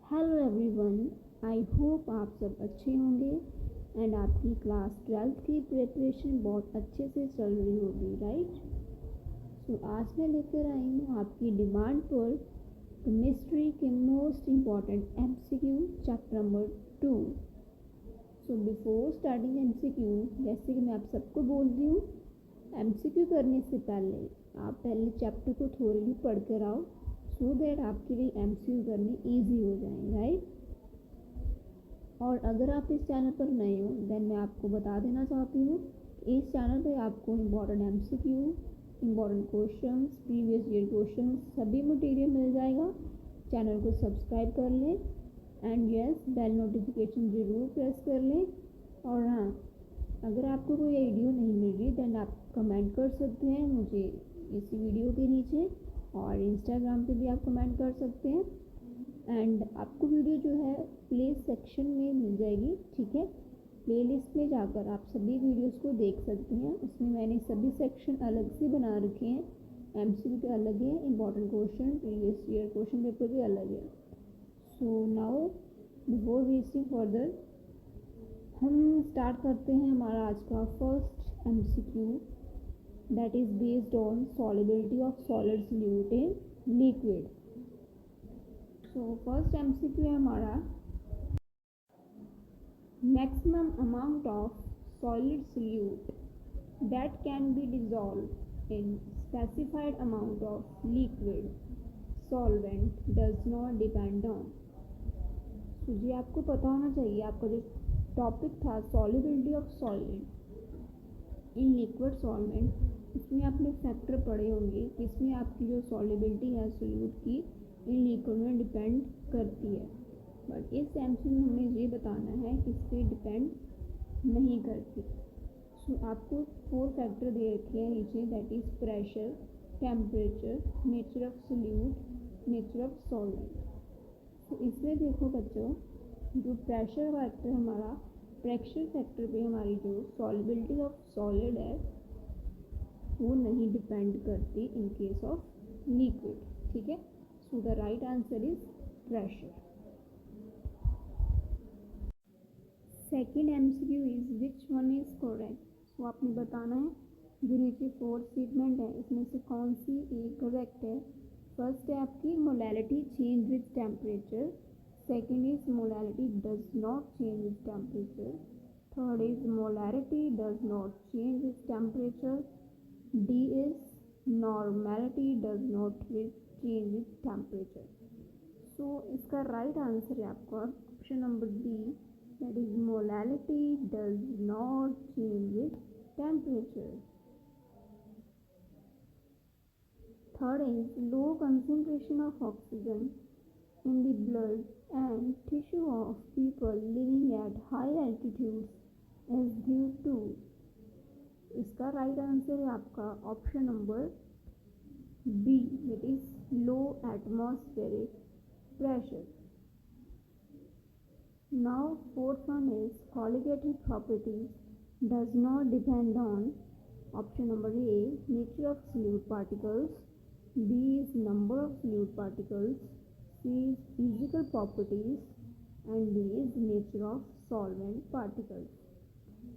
Hello everyone, I hope आप सब अच्छे होंगे एंड आपकी क्लास 12th की प्रिपरेशन बहुत अच्छे से चल रही होगी, राइट। सो आज मैं लेकर आई हूँ आपकी डिमांड पर केमिस्ट्री के most important MCQ chapter number 2। So before starting MCQ, जैसे कि मैं आप सबको बोलती हूँ, एमसीक्यू करने से पहले आप पहले चैप्टर को थोड़ी पढ़ कर आओ, सो दैट आपके लिए एमसीक्यू करने ईजी हो जाए, राइट। और अगर आप इस चैनल पर नए हो देन मैं आपको बता देना चाहती हूँ, इस चैनल पर आपको important MCQ, important questions, previous year questions, सभी मटेरियल मिल जाएगा। चैनल को सब्सक्राइब कर लें एंड यस, बेल नोटिफिकेशन ज़रूर प्रेस कर लें। और हाँ, अगर आपको कोई वीडियो नहीं मिल रही देन आप कमेंट कर सकते हैं मुझे इसी वीडियो के नीचे, और इंस्टाग्राम पे भी आप कमेंट कर सकते हैं। एंड आपको वीडियो जो है प्ले सेक्शन में मिल जाएगी, ठीक है। प्लेलिस्ट में जाकर आप सभी वीडियोस को देख सकते हैं। उसमें मैंने सभी सेक्शन अलग से बना रखे हैं। एमसीक्यू के अलग है, important question, previous year question paper भी अलग है। So now before wasting further, हम स्टार्ट करते हैं हमारा आज का first MCQ, that is based on solubility of solid solute in liquid. So first MCQ है हमारा, maximum amount of solid solute that can be dissolved in specified amount of liquid solvent does not depend on। तो ये आपको पता होना चाहिए, आपका जो टॉपिक था solubility of solid in liquid solvent, इसमें आपने फैक्टर पढ़े होंगे कि इसमें आपकी जो सॉलिबिलिटी है सोल्यूट की इन लिक्विड में डिपेंड करती है। बट इस एमसीक्यू में हमें ये बताना है कि इस पर डिपेंड नहीं करती। सो आपको 4 फैक्टर दे रखे हैं नीचे, that is pressure, temperature, nature of solute, nature of solvent. तो इसमें देखो बच्चों, जो प्रेशर फैक्टर हमारा, प्रेशर फैक्टर पे हमारी जो सॉलिबिलिटी ऑफ सॉलिड है वो नहीं डिपेंड करती इन केस ऑफ लिक्विड, ठीक है। So the right answer is pressure. Second MCQ is which one is correct. तो आपने बताना है जो नीचे 4 स्टेटमेंट है इसमें से कौन सी एक करेक्ट है। फर्स्ट है आपकी molality change with temperature, second is molality does not change with temperature, third is molarity does not change with temperature, D is normality does not change with temperature. So इसका right answer है आपका option number B, that is molality does not change with temperature. Third is low concentration of oxygen in the blood and tissue of people living at high altitudes is due to। इसका right answer है आपका option number B, that is low atmospheric pressure। Now fourth one is colligative properties does not depend on option number A, nature of solute particles, B is number of solute particles, C is physical properties and D is nature of solvent particles।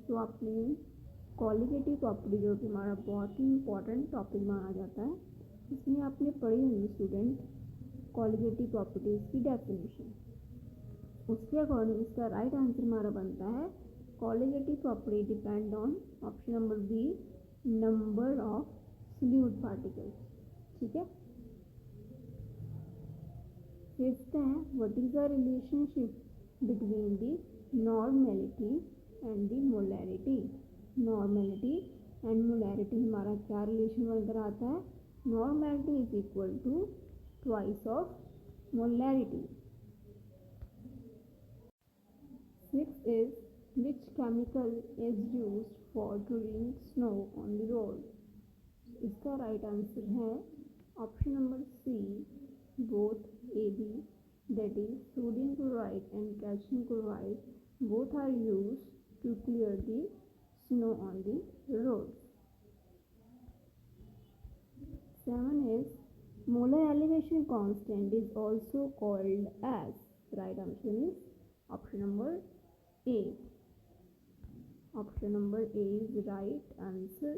तो आपने colligative property जो कि हमारा बहुत ही important topic माना जाता है, इसमें आपने पढ़ी होंगी स्टूडेंट colligative properties की डेफिनेशन। उसके अकॉर्डिंग इसका राइट आंसर हमारा बनता है colligative property depend on option number B, number of solute particles, ठीक है। फिफ्थ है what is the relationship between the normality and the molarity. Normality and molarity हमारा क्या रिलेशन बनकर आता है, normality is equal to twice of molarity. Sixth is which chemical is used for drilling snow on the road। इसका right answer है option number C, both A B, that is sodium chloride and calcium chloride both are used to clear the snow on the road. 7 is molar elevation constant is also called as। Right answer is option number A. Option number A is right answer.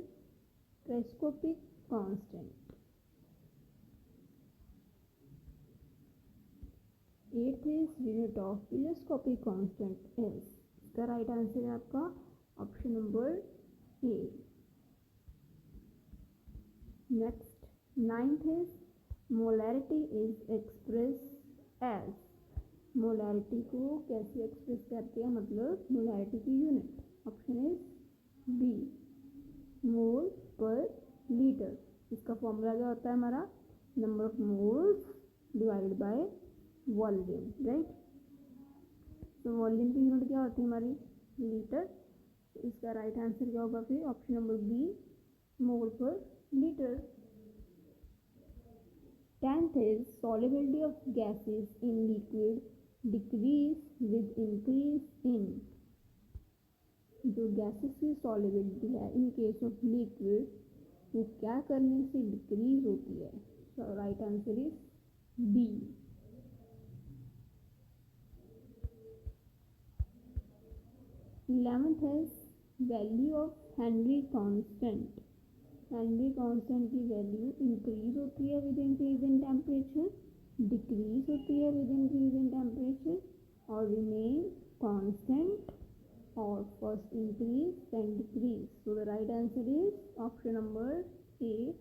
Telescopic constant. 8th is unit of telescopic constant is. इसका right answer है आपका option number A. Next 9th is molarity is expressed as. Molarity को कैसे express करते हैं, मतलब molarity की unit. Option is B, मोल पर लीटर. इसका फॉर्मूला क्या होता है हमारा, number of moles divided by volume, right. तो वॉल्यूम की यूनिट क्या होती है हमारी, लीटर. तो इसका राइट आंसर क्या होगा फिर, ऑप्शन नंबर बी, मोल पर litre. 10th is solubility of gases in liquid decrease with increase in. जो गैसेस की सॉलिबिलिटी है इन केस ऑफ लिक्विड, वो क्या करने से डिक्रीज होती है. So right answer is B. Eleventh है value of Henry constant. Henry constant की वैल्यू इंक्रीज होती है with increase in temperature, decrease होती है विद इंक्रीज इन टेम्परेचर, और remain constant, or first increase then decrease. So the right answer is option number A.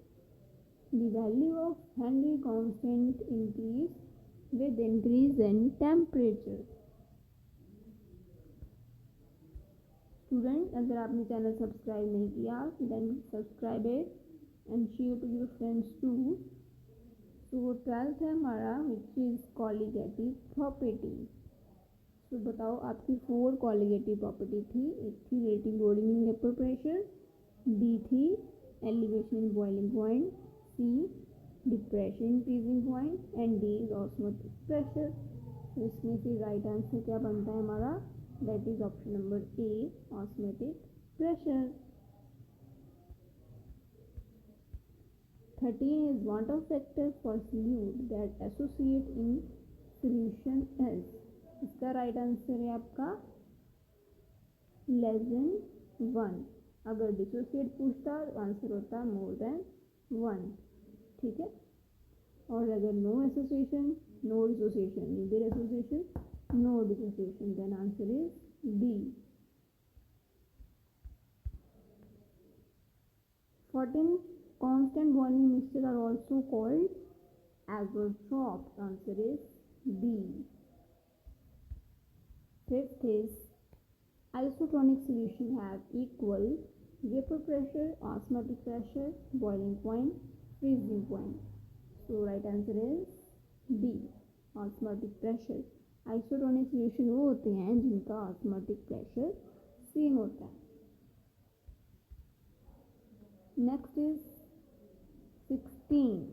The value of Henry constant increase with increase in temperature. Student, अगर आपने channel subscribe नहीं किया then subscribe it and share to your friends too. So 12th है हमारा which is colligative property. तो बताओ आपकी 4 colligative property थी. एक थी relative lowering in vapour pressure, B थी elevation in boiling point, C depression in freezing point, and D is osmotic pressure. तो इसमें से राइट आंसर क्या बनता है हमारा, that is option number A, osmotic pressure. 13 is van't Hoff factor for solute that associate in solution is. इसका right answer है आपका लेस देन 1. अगर डिसोसिएट पूछता तो आंसर होता मोर देन 1, ठीक है. और अगर no association, no dissociation, neither association, no dissociation, then answer is B. 14 constant volume mixture are also called azeotrope. Answer is B. 5th is isotonic solution have equal vapor pressure, osmotic pressure, boiling point, freezing point. So right answer is B, osmotic pressure. Isotonic solution वो होते हैं जिनका osmotic pressure same होता है. Next is 16.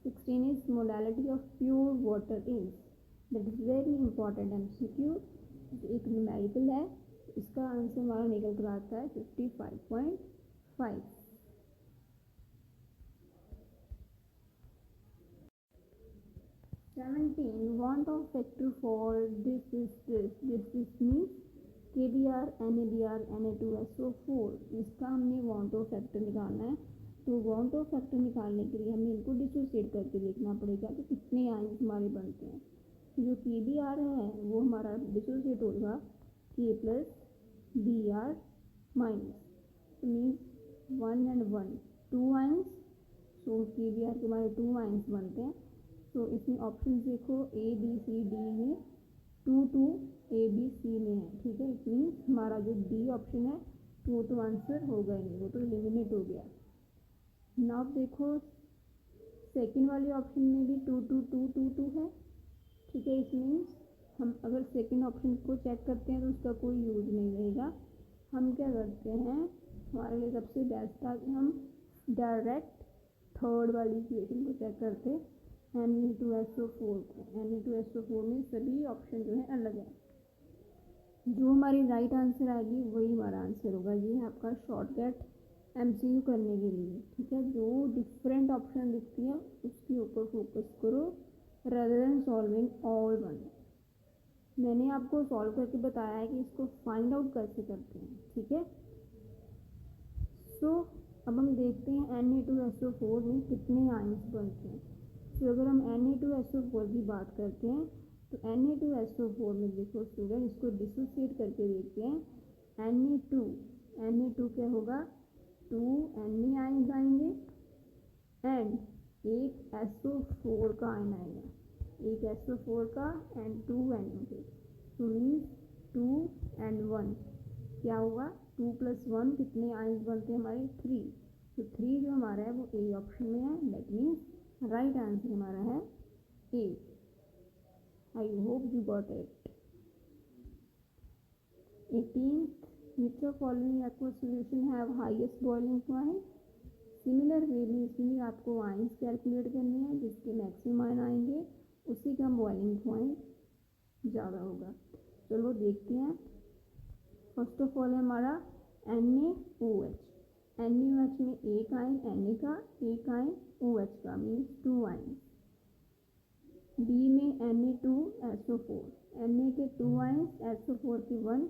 16 is molality of pure water is. That is very important MCQ. एक numerical है, इसका answer हमारा निकल कर आता है 55.5. 17 want Hoff factor for this means KBr, NABr, Na2SO4. इसका हमने वांट ऑफ फैक्टर निकालना है. तो वांट ऑफ फैक्टर निकालने के लिए हमें इनको डिसोसिएट करके देखना पड़ेगा कि कितने आयंस हमारे बनते हैं. जो KBr है वो हमारा डिसोसिएट होगा K प्लस Br माइनस, तो means 1 and 1 2 ions. So KBr के हमारे 2 आयंस बनते हैं. तो इसमें ऑप्शन देखो A B C D में 2 2 A B C में है, ठीक है. इट मीन्स हमारा जो डी ऑप्शन है वो तो आंसर होगा ही नहीं, वो तो एलिमिनेट हो गया. नाउ देखो सेकंड वाले ऑप्शन में भी 2 2 2 2 2 है, ठीक है. इट मीन्स हम अगर सेकंड ऑप्शन को चेक करते हैं तो उसका कोई यूज नहीं रहेगा. हम क्या करते हैं, हमारे लिए सबसे बेस्ट था कि हम डायरेक्ट थर्ड वाली इक्वेशन को चेक करते Na2SO4 को. Na2SO4 में सभी ऑप्शन जो है अलग है. जो हमारी राइट आंसर आएगी वही हमारा आंसर होगा. ये है आपका शॉर्टकट MCQ करने के लिए, ठीक है. जो डिफरेंट ऑप्शन दिखती है उसके ऊपर फोकस करो rather than solving all one। मैंने आपको सॉल्व करके बताया है कि इसको फाइंड आउट कैसे करते हैं, ठीक है। सो अब हम देखते हैं Na2SO4 में कितने आयंस बनते हैं। तो अगर हम Na2SO4 की बात करते हैं तो Na2SO4 में देखो स्टूडेंट, इसको डिसोसिएट करके देखते हैं। Na2 क्या होगा, 2 Na आयंस आएंगे एंड एक SO4 का आयन आएगा, एक SO4 का एंड 2 Na के। तो मीन्स 2 and 1 क्या होगा, 2 + 1 कितने आयंस बनते हैं हमारे, 3। तो 3 जो हमारा है वो ए ऑप्शन में है, दैट मीन्स राइट आंसर हमारा है A. I hope you got it. 18th, which of following aqueous solution have highest boiling point। Similar way में इसमें आपको आयंस कैलकुलेट करने हैं, जिसके मैक्सिमम आयन आएंगे उसी का बॉइलिंग पॉइंट ज़्यादा होगा। चलो देखते हैं। फर्स्ट ऑफ ऑल है हमारा NaOH। NaOH में एक आयन Na का, एक आयन OH का, मीन्स 2 आयन। बी में Na2SO4, Na के 2 आयन, SO4 के 1,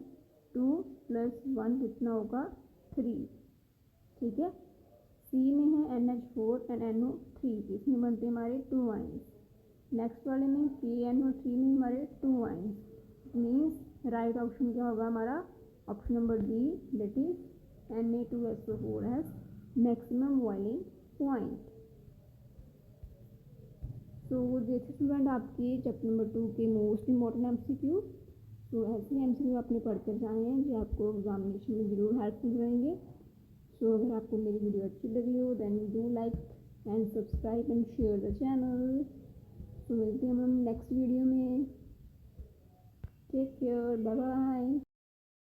2 + 1 कितना होगा, 3, ठीक है। सी में है NH4 एंड NO3, इसमें बनते हैं हमारे 2 आयन। नेक्स्ट वाले में KNO3 में हमारे 2 आयन, मीन्स राइट ऑप्शन क्या होगा हमारा, option number D, that is Na2SO4 has maximum boiling point. तो वो देखिए स्टूडेंट आपके चैप्टर नंबर 2 के मोस्ट इम्पॉर्टेंट MCQ। तो ऐसे MCQ आपने पढ़कर जाए हैं जो आपको एग्जामिनेशन में ज़रूर हेल्पफुल रहेंगे। सो अगर आपको मेरी वीडियो अच्छी लगी हो then do like and subscribe and share the channel. तो मिलते हैं हम नेक्स्ट वीडियो में। Take care, bye bye.